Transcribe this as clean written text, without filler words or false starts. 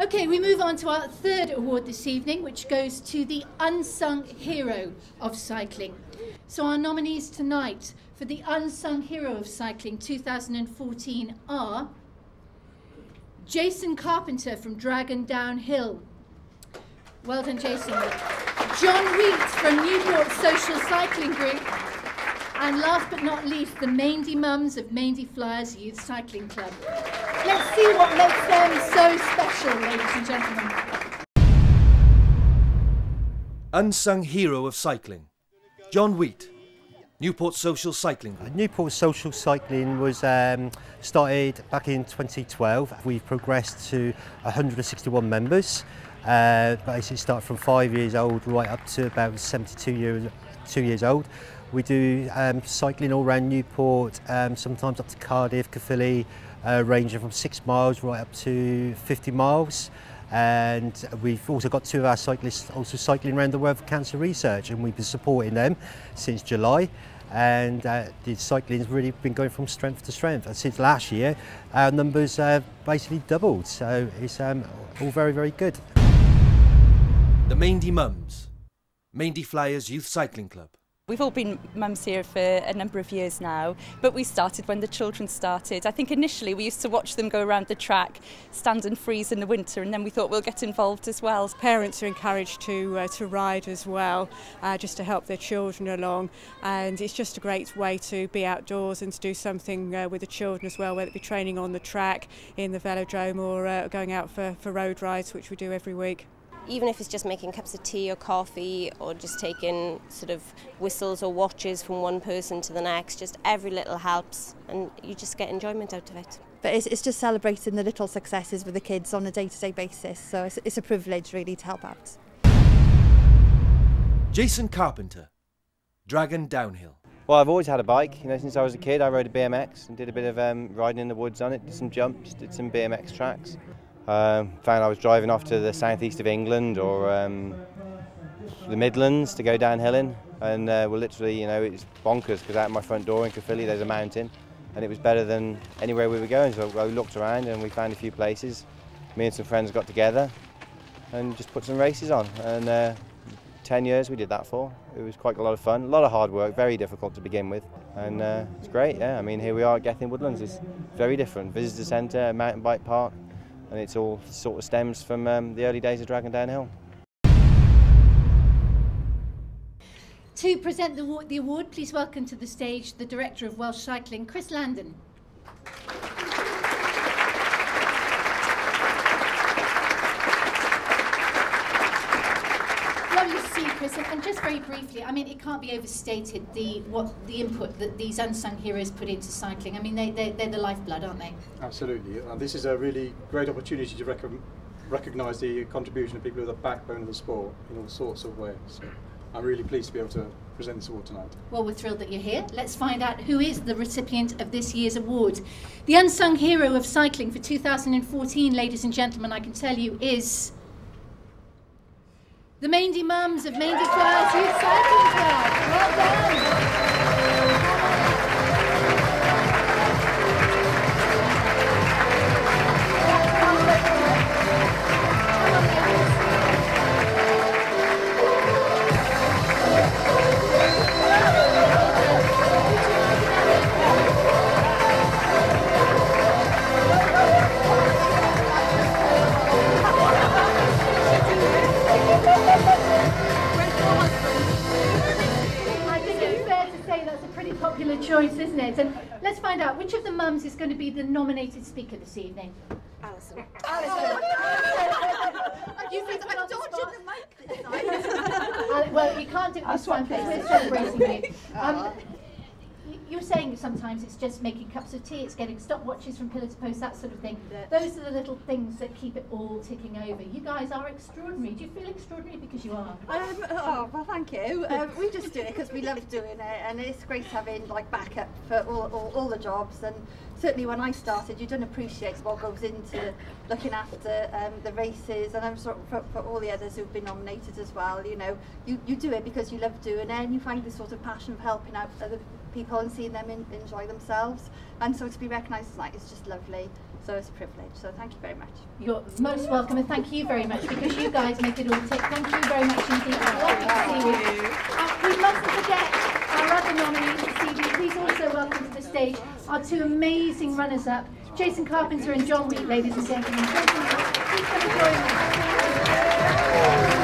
Okay, we move on to our third award this evening, which goes to the Unsung Hero of Cycling. So our nominees tonight for the Unsung Hero of Cycling 2014 are Jason Carpenter from Dragon Downhill. Well done, Jason. John Wheat from Newport Social Cycling Group. And last but not least, the Maindy Mums of Maindy Flyers Youth Cycling Club. Let's see what makes them so special, ladies and gentlemen. Unsung Hero of Cycling, John Wheat, Newport Social Cycling Group. Newport Social Cycling was started back in 2012. We've progressed to 161 members. Basically started from 5 years old right up to about 72 years old. We do cycling all around Newport, sometimes up to Cardiff, Caerphilly, ranging from 6 miles right up to 50 miles. And we've also got 2 of our cyclists also cycling around the world for cancer research, and we've been supporting them since July. And the cycling's really been going from strength to strength. And since last year, our numbers have basically doubled. So it's all very, very good. The Maindy Mums, Maindy Flyers Youth Cycling Club. We've all been mums here for a number of years now, but we started when the children started. I think initially we used to watch them go around the track, stand and freeze in the winter, and then we thought we'll get involved as well. Parents are encouraged to ride as well, just to help their children along, and it's just a great way to be outdoors and to do something with the children as well, whether it be training on the track, in the velodrome, or going out for road rides, which we do every week. Even if it's just making cups of tea or coffee, or just taking sort of whistles or watches from one person to the next, just every little helps, and you just get enjoyment out of it. But it's just celebrating the little successes with the kids on a day-to-day basis, so it's a privilege really to help out. Jason Carpenter, Dragon Downhill. Well, I've always had a bike, since I was a kid. I rode a BMX and did a bit of riding in the woods on it, did some jumps, did some BMX tracks. Found I was driving off to the southeast of England or the Midlands to go downhill in, and we're literally, it's bonkers because out my front door in Caerphilly there's a mountain, and it was better than anywhere we were going. So we looked around and we found a few places. Me and some friends got together and just put some races on, and 10 years we did that for. It was quite a lot of fun, a lot of hard work, very difficult to begin with, and it's great. Yeah, I mean, here we are at Gethin Woodlands. It's very different. Visitor centre, mountain bike park. And it's all sort of stems from the early days of Dragon Downhill. To present the award, please welcome to the stage the Director of Welsh Cycling, Chris Landon. Lovely to see you, Chris. And just very briefly, I mean, it can't be overstated the input that these unsung heroes put into cycling. I mean, they're the lifeblood, aren't they? Absolutely. This is a really great opportunity to recognise the contribution of people who are the backbone of the sport in all sorts of ways. So I'm really pleased to be able to present this award tonight. Well, we're thrilled that you're here. Let's find out who is the recipient of this year's award. The Unsung Hero of Cycling for 2014, ladies and gentlemen, I can tell you is the Maindy Mums of Maindy Flyers Youth Cycling Club. Well done. Choice, isn't it? And let's find out which of the mums is going to be the nominated speaker this evening. Alison. You think I'm dodging the mic this time? Well, you can't do it this time because we're celebrating you. You were saying sometimes it's just making cups of tea, it's getting stopwatches from pillar to post, that sort of thing. Those are the little things that keep it all ticking over. You guys are extraordinary. Do you feel extraordinary because you are? Oh, well, thank you. We just do it because we love doing it, and it's great having backup for all the jobs. And certainly when I started, you don't appreciate what goes into looking after the races, and I'm sort of for all the others who've been nominated as well. You do it because you love doing it, and you find this sort of passion of helping out other people and seeing them enjoy themselves, and so to be recognised tonight is just lovely. So it's a privilege. So thank you very much. You're most welcome, and thank you very much, because you guys make it all tick. Thank you very much indeed. It's lovely to see you. We mustn't forget our other nominees this evening. Please also welcome to the stage our two amazing runners-up, Jason Carpenter and John Wheat, ladies and gentlemen. Please come and join us.